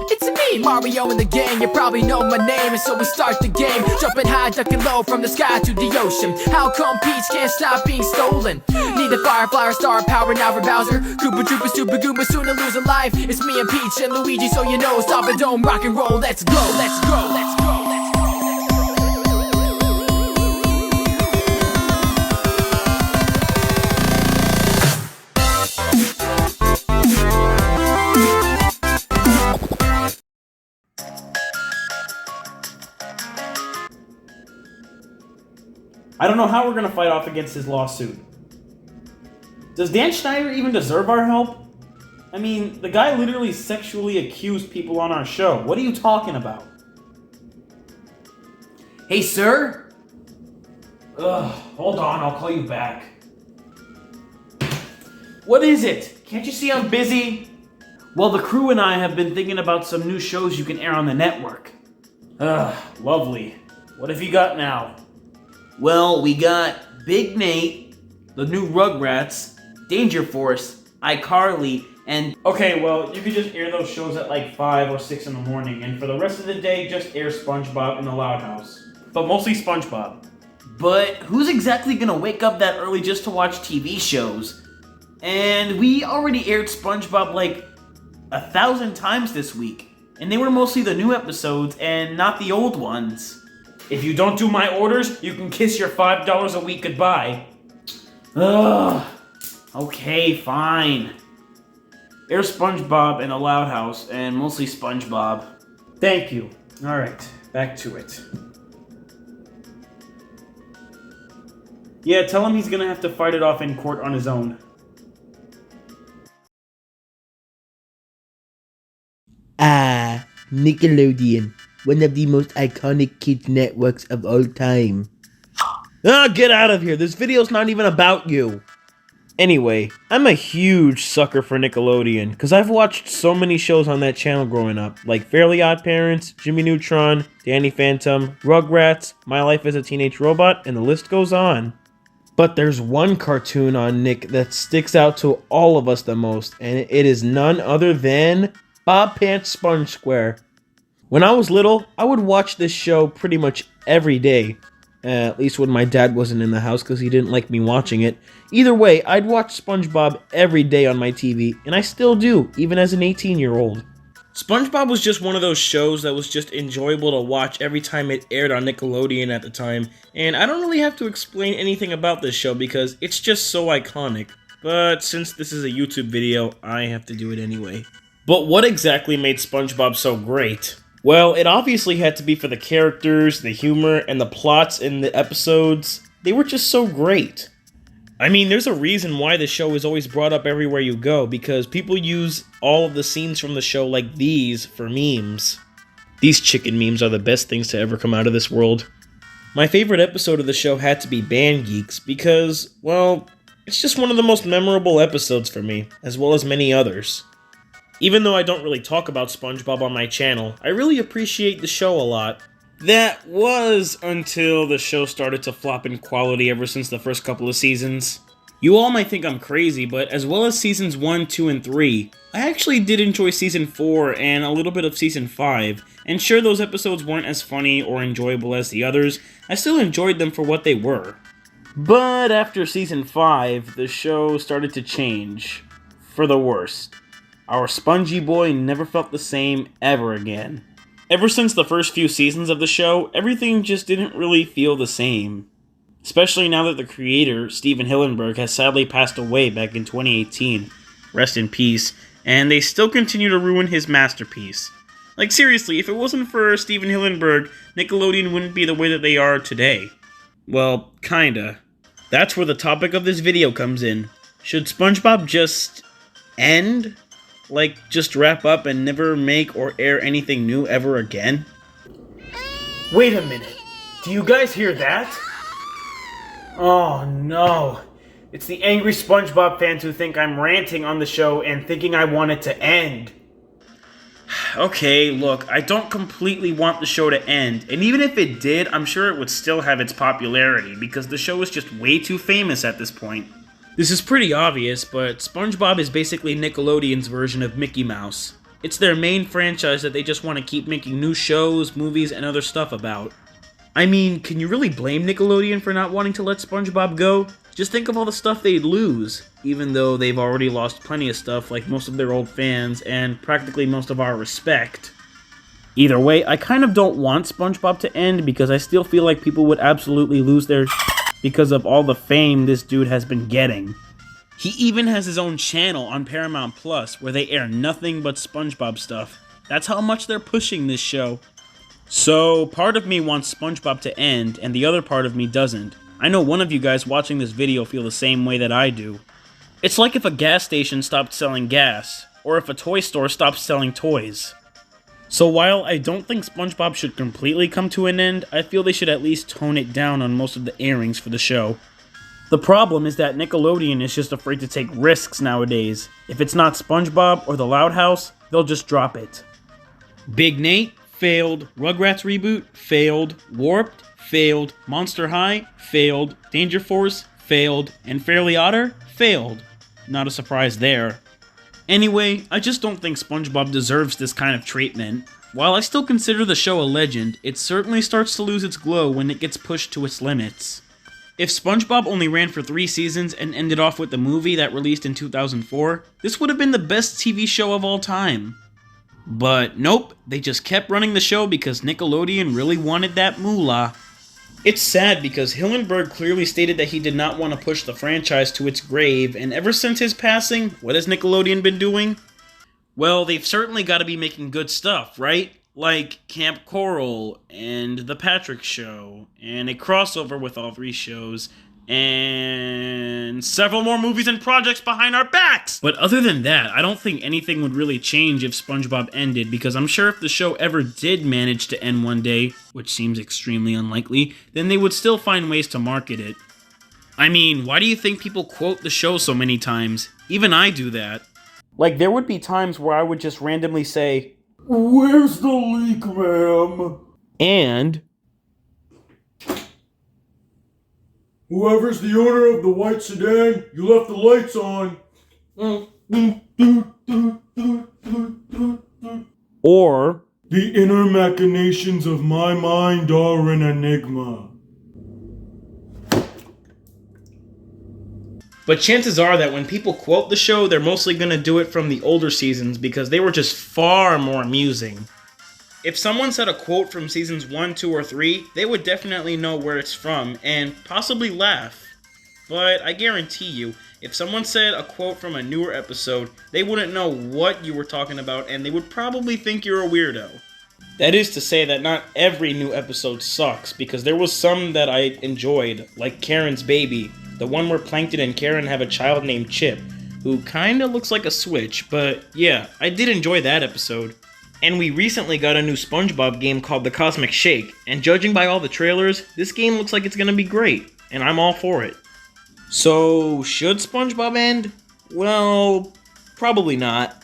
It's me, Mario and the gang, you probably know my name. And so we start the game, jumping high, ducking low, from the sky to the ocean. How come Peach can't stop being stolen? Need the Firefly star power now for Bowser. Koopa Troopa, Super Goomba, soon to lose a life. It's me and Peach and Luigi, so you know, stop it, don't rock and roll. Let's go, let's go, let's go. I don't know how we're gonna fight off against his lawsuit. Does Dan Schneider even deserve our help? I mean, the guy literally sexually accused people on our show. What are you talking about? Hey, sir? Ugh, hold on, I'll call you back. What is it? Can't you see I'm busy? Well, the crew and I have been thinking about some new shows you can air on the network. Ugh, lovely. What have you got now? Well, we got Big Nate, the new Rugrats, Danger Force, iCarly, and... Okay, well, you could just air those shows at like 5 or 6 in the morning, and for the rest of the day, just air SpongeBob in the Loud House. But mostly SpongeBob. But who's exactly gonna wake up that early just to watch TV shows? And we already aired SpongeBob like 1,000 times this week, and they were mostly the new episodes and not the old ones. If you don't do my orders, you can kiss your $5 a week goodbye. Ugh. Okay, fine. Air SpongeBob in a Loud House, and mostly SpongeBob. Thank you. Alright, back to it. Yeah, tell him he's gonna have to fight it off in court on his own. Ah, Nickelodeon. One of the most iconic kids networks of all time. Ah, get out of here. This video's not even about you. Anyway, I'm a huge sucker for Nickelodeon, because I've watched so many shows on that channel growing up, like Fairly Odd Parents, Jimmy Neutron, Danny Phantom, Rugrats, My Life as a Teenage Robot, and the list goes on. But there's one cartoon on Nick that sticks out to all of us the most, and it is none other than Bob Pants Sponge Square. When I was little, I would watch this show pretty much every day. At least when my dad wasn't in the house because he didn't like me watching it. Either way, I'd watch SpongeBob every day on my TV, and I still do, even as an 18-year-old. SpongeBob was just one of those shows that was just enjoyable to watch every time it aired on Nickelodeon at the time, and I don't really have to explain anything about this show because it's just so iconic. But since this is a YouTube video, I have to do it anyway. But what exactly made SpongeBob so great? Well, it obviously had to be for the characters, the humor, and the plots in the episodes. They were just so great. I mean, there's a reason why the show is always brought up everywhere you go, because people use all of the scenes from the show like these for memes. These chicken memes are the best things to ever come out of this world. My favorite episode of the show had to be Band Geeks, because, well, it's just one of the most memorable episodes for me, as well as many others. Even though I don't really talk about SpongeBob on my channel, I really appreciate the show a lot. That was until the show started to flop in quality ever since the first couple of seasons. You all might think I'm crazy, but as well as seasons 1, 2, and 3, I actually did enjoy season 4 and a little bit of season 5, and sure those episodes weren't as funny or enjoyable as the others, I still enjoyed them for what they were. But after season 5, the show started to change. For the worse. Our spongy boy never felt the same ever again. Ever since the first few seasons of the show, everything just didn't really feel the same. Especially now that the creator, Steven Hillenburg, has sadly passed away back in 2018. Rest in peace. And they still continue to ruin his masterpiece. Like seriously, if it wasn't for Steven Hillenburg, Nickelodeon wouldn't be the way that they are today. Well, kinda. That's where the topic of this video comes in. Should SpongeBob just end? Like, just wrap up and never make or air anything new ever again? Wait a minute. Do you guys hear that? Oh no. It's the angry SpongeBob fans who think I'm ranting on the show and thinking I want it to end. Okay, look, I don't completely want the show to end, and even if it did, I'm sure it would still have its popularity, because the show is just way too famous at this point. This is pretty obvious, but SpongeBob is basically Nickelodeon's version of Mickey Mouse. It's their main franchise that they just want to keep making new shows, movies, and other stuff about. I mean, can you really blame Nickelodeon for not wanting to let SpongeBob go? Just think of all the stuff they'd lose, even though they've already lost plenty of stuff like most of their old fans and practically most of our respect. Either way, I kind of don't want SpongeBob to end because I still feel like people would absolutely lose their because of all the fame this dude has been getting. He even has his own channel on Paramount Plus where they air nothing but SpongeBob stuff. That's how much they're pushing this show. So, part of me wants SpongeBob to end, and the other part of me doesn't. I know one of you guys watching this video feel the same way that I do. It's like if a gas station stopped selling gas, or if a toy store stopped selling toys. So while I don't think SpongeBob should completely come to an end, I feel they should at least tone it down on most of the airings for the show. The problem is that Nickelodeon is just afraid to take risks nowadays. If it's not SpongeBob or the Loud House, they'll just drop it. Big Nate? Failed. Rugrats reboot? Failed. Warped? Failed. Monster High? Failed. Danger Force? Failed. And Fairly Otter? Failed. Not a surprise there. Anyway, I just don't think SpongeBob deserves this kind of treatment. While I still consider the show a legend, it certainly starts to lose its glow when it gets pushed to its limits. If SpongeBob only ran for 3 seasons and ended off with the movie that released in 2004, this would have been the best TV show of all time. But nope, they just kept running the show because Nickelodeon really wanted that moolah. It's sad because Hillenburg clearly stated that he did not want to push the franchise to its grave, and ever since his passing, what has Nickelodeon been doing? Well, they've certainly got to be making good stuff, right? Like Camp Coral, and The Patrick Show, and a crossover with all 3 shows, and several more movies and projects behind our backs! But other than that, I don't think anything would really change if SpongeBob ended, because I'm sure if the show ever did manage to end one day, which seems extremely unlikely, then they would still find ways to market it. I mean, why do you think people quote the show so many times? Even I do that. Like, there would be times where I would just randomly say, "Where's the leak, ma'am?" And "Whoever's the owner of the white sedan, you left the lights on." or "The inner machinations of my mind are an enigma." But chances are that when people quote the show, they're mostly going to do it from the older seasons because they were just far more amusing. If someone said a quote from seasons 1, 2, or 3, they would definitely know where it's from and possibly laugh. But I guarantee you, if someone said a quote from a newer episode, they wouldn't know what you were talking about and they would probably think you're a weirdo. That is to say that not every new episode sucks, because there was some that I enjoyed, like Karen's Baby, the one where Plankton and Karen have a child named Chip, who kinda looks like a switch, but yeah, I did enjoy that episode. And we recently got a new SpongeBob game called The Cosmic Shake, and judging by all the trailers, this game looks like it's gonna be great, and I'm all for it. So, should SpongeBob end? Well, probably not.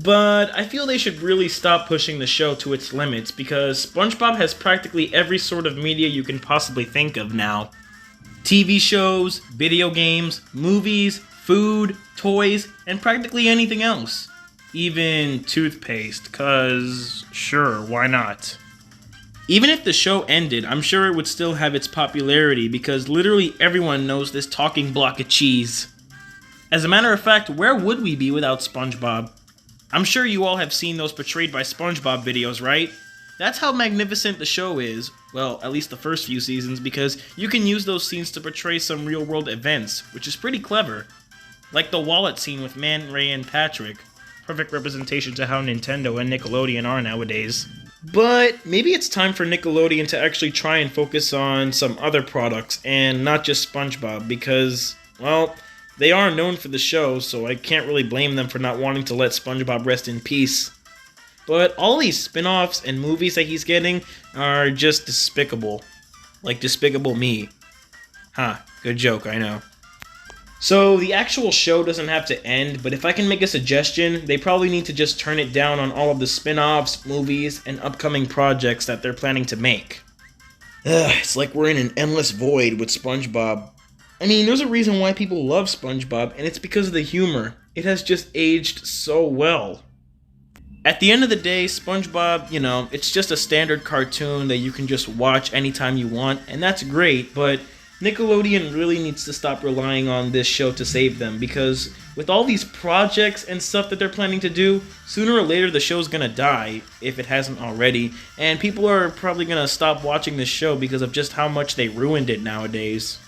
But I feel they should really stop pushing the show to its limits, because SpongeBob has practically every sort of media you can possibly think of now. TV shows, video games, movies, food, toys, and practically anything else. Even toothpaste, cause sure, why not? Even if the show ended, I'm sure it would still have its popularity because literally everyone knows this talking block of cheese. As a matter of fact, where would we be without SpongeBob? I'm sure you all have seen those Portrayed by SpongeBob videos, right? That's how magnificent the show is, well, at least the first few seasons, because you can use those scenes to portray some real-world events, which is pretty clever. Like the wallet scene with Man Ray and Patrick. Perfect representation to how Nintendo and Nickelodeon are nowadays. But maybe it's time for Nickelodeon to actually try and focus on some other products, and not just SpongeBob, because, well, they are known for the show, so I can't really blame them for not wanting to let SpongeBob rest in peace. But all these spin-offs and movies that he's getting are just despicable. Like Despicable Me. Good joke, I know. So the actual show doesn't have to end, but if I can make a suggestion, they probably need to just turn it down on all of the spin-offs, movies, and upcoming projects that they're planning to make. It's like we're in an endless void with SpongeBob. I mean, there's a reason why people love SpongeBob, and it's because of the humor. It has just aged so well. At the end of the day, SpongeBob, you know, it's just a standard cartoon that you can just watch anytime you want, and that's great, but Nickelodeon really needs to stop relying on this show to save them, because with all these projects and stuff that they're planning to do, sooner or later the show's gonna die, if it hasn't already, and people are probably gonna stop watching this show because of just how much they ruined it nowadays.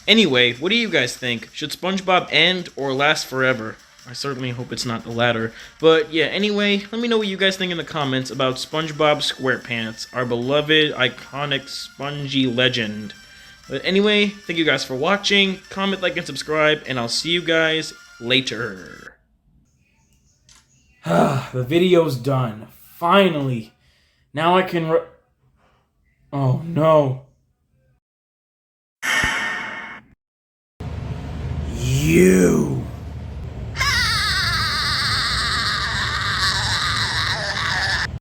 Anyway, what do you guys think? Should SpongeBob end or last forever? I certainly hope it's not the latter. But yeah, anyway, let me know what you guys think in the comments about SpongeBob SquarePants, our beloved, iconic, spongy legend. But anyway, thank you guys for watching. Comment, like, and subscribe, and I'll see you guys later. The video's done. Finally. Now I can Oh no. You.